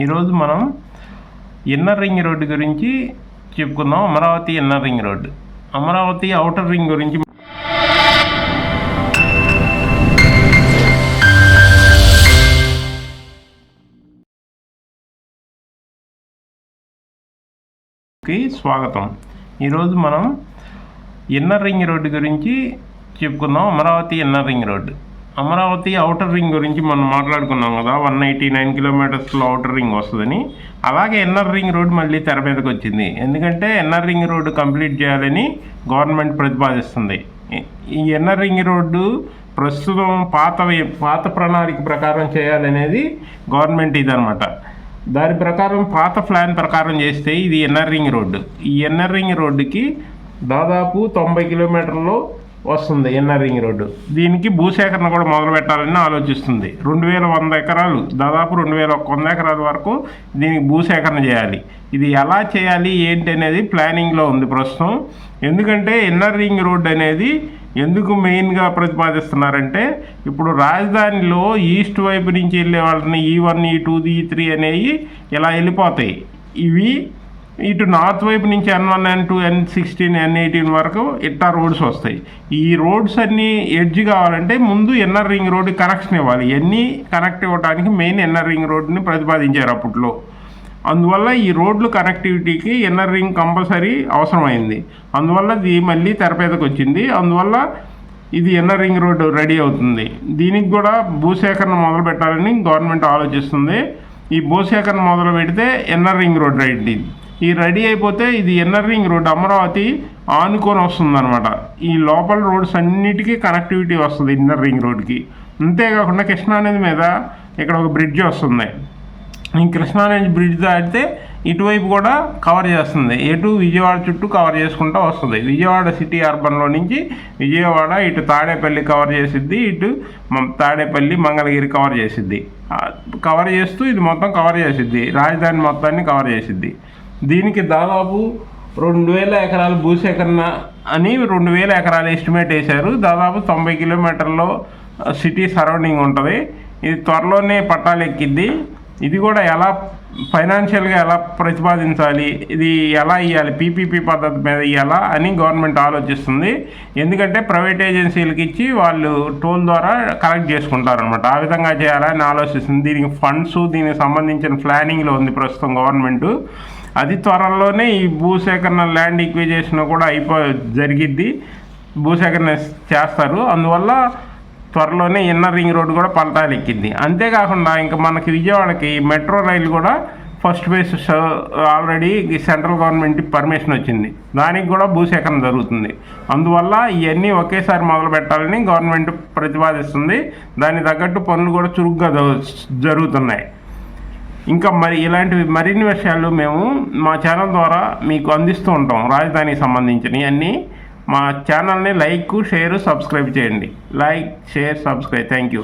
ఈరోజు మనం inner ring road గురించి చెప్పుకుందాం. Amaravati inner ring road, Amaravati outer ring గురించి స్వాగతం. ఈరోజు మనం ఇన్నర్ రింగ్ రోడ్డు గురించి చెప్పుకుందాం. Amaravati inner ring road, Amaravati outer ring గురించి మనం మాట్లాడుకున్నాం కదా. 189 కిలోమీటర్స్లో ఔటర్ రింగ్ వస్తుందని. అలాగే ఇన్నర్ రింగ్ రోడ్డు మళ్ళీ తెర మీదకి వచ్చింది. ఎందుకంటే ఇన్నర్ రింగ్ రోడ్డు కంప్లీట్ చేయాలని గవర్నమెంట్ ప్రతిపాదిస్తుంది. ఈ ఇన్నర్ రింగ్ రోడ్డు ప్రస్తుతం పాత ప్రణాళిక ప్రకారం చేయాలనేది గవర్నమెంట్ ఇదనమాట. దాని ప్రకారం పాత ప్లాన్ ప్రకారం చేస్తే ఇది ఇన్నర్ రింగ్ రోడ్డు. ఈ ఇన్నర్ రింగ్ రోడ్డుకి దాదాపు 90 కిలోమీటర్లు వస్తుంది ఇన్నర్ రింగ్ రోడ్డు. దీనికి భూసేకరణ కూడా మొదలు పెట్టాలని ఆలోచిస్తుంది. 2100 ఎకరాలు, దాదాపు 2100 ఎకరాల వరకు దీనికి భూసేకరణ చేయాలి. ఇది ఎలా చేయాలి ఏంటి అనేది ప్లానింగ్లో ఉంది ప్రస్తుతం. ఎందుకంటే ఇన్నర్ రింగ్ రోడ్డు అనేది ఎందుకు మెయిన్గా ప్రతిపాదిస్తున్నారంటే, ఇప్పుడు రాజధానిలో ఈస్ట్ వైపు నుంచి వెళ్ళే వాళ్ళని E1, E2, E3 అనేవి ఇలా వెళ్ళిపోతాయి. ఇవి ఇటు నార్త్ వైపు నుంచి N1, N2, N16, N18 వరకు ఇట్టా రోడ్స్ వస్తాయి. ఈ రోడ్స్ అన్నీ ఎడ్జ్ కావాలంటే ముందు ఇన్నర్ రింగ్ రోడ్డు కనెక్షన్ ఇవ్వాలి. ఇవన్నీ కనెక్ట్ ఇవ్వడానికి మెయిన్ ఇన్నర్ రింగ్ రోడ్డుని ప్రతిపాదించారు అప్పట్లో. అందువల్ల ఈ రోడ్లు కనెక్టివిటీకి ఇన్నర్ రింగ్ కంపల్సరీ అవసరమైంది. అందువల్ల ఇది మళ్ళీ తెరపేదకు వచ్చింది. అందువల్ల ఇది ఇన్నర్ రింగ్ రోడ్డు రెడీ అవుతుంది. దీనికి కూడా భూసేకరణ మొదలు పెట్టాలని గవర్నమెంట్ ఆలోచిస్తుంది. ఈ భూసేకరణ మొదలు పెడితే ఇన్నర్ రింగ్ రోడ్ రెడీ అయిపోతే ఇది ఇన్నర్ రింగ్ రోడ్డు అమరావతి ఆనుకొని వస్తుంది అనమాట. ఈ లోపల రోడ్స్ అన్నిటికీ కనెక్టివిటీ వస్తుంది ఇన్నర్ రింగ్ రోడ్కి. అంతేకాకుండా కృష్ణానది మీద ఇక్కడ ఒక బ్రిడ్జ్ వస్తుంది. ఈ కృష్ణానది బ్రిడ్జ్ దాటితే ఇటువైపు కూడా కవర్ చేస్తుంది. ఎటు విజయవాడ చుట్టూ కవర్ చేసుకుంటూ వస్తుంది. విజయవాడ సిటీ అర్బన్లో నుంచి విజయవాడ ఇటు తాడేపల్లి కవర్ చేసిద్ది, ఇటు తాడేపల్లి మంగళగిరి కవర్ చేసిద్ది. కవర్ చేస్తూ ఇది మొత్తం కవర్ చేసిద్ది, రాజధాని మొత్తాన్ని కవర్ చేసిద్ది. దీనికి దాదాపు 2000 ఎకరాలు భూసేకరణ అని 2000 ఎకరాలు ఎస్టిమేట్ వేశారు. దాదాపు 90 కిలోమీటర్లో సిటీ సరౌండింగ్ ఉంటుంది. ఇది త్వరలోనే పట్టాలు ఎక్కిద్ది. ఇది కూడా ఎలా ఫైనాన్షియల్గా ఎలా ప్రతిపాదించాలి, ఇది ఎలా ఇవ్వాలి, PPP పద్ధతి మీద ఇవ్వాలా అని గవర్నమెంట్ ఆలోచిస్తుంది. ఎందుకంటే ప్రైవేట్ ఏజెన్సీలకు ఇచ్చి వాళ్ళు టోల్ ద్వారా కలెక్ట్ చేసుకుంటారు అనమాట. ఆ విధంగా చేయాలని ఆలోచిస్తుంది. దీనికి ఫండ్స్, దీనికి సంబంధించిన ప్లానింగ్లో ఉంది ప్రస్తుతం గవర్నమెంట్. అది త్వరలోనే ఈ భూసేకరణ ల్యాండ్ ఈక్విజేషన్ కూడా జరిగిద్ది, భూసేకరణ చేస్తారు. అందువల్ల త్వరలోనే ఇన్నర్ రింగ్ రోడ్డు కూడా పలటాలు ఎక్కింది. అంతేకాకుండా ఇంకా మనకి విజయవాడకి మెట్రో రైలు కూడా first phase already central government permission వచ్చింది. దానికి కూడా భూసేకరణ జరుగుతుంది. అందువల్ల ఇవన్నీ ఒకేసారి మొదలు పెట్టాలని గవర్నమెంట్ ప్రతిపాదిస్తుంది. దానికి తగ్గట్టు పనులు కూడా చురుగ్గా జరుగుతున్నాయి. ఇంకా ఇలాంటివి మరిన్ని విషయాలు మేము మా ఛానల్ ద్వారా మీకు అందిస్తూ ఉంటాం. రాజధానికి సంబంధించినవి అన్నీ. మా ఛానల్ని లైక్, షేర్, సబ్స్క్రైబ్ చేయండి. Like, share, subscribe. Thank you.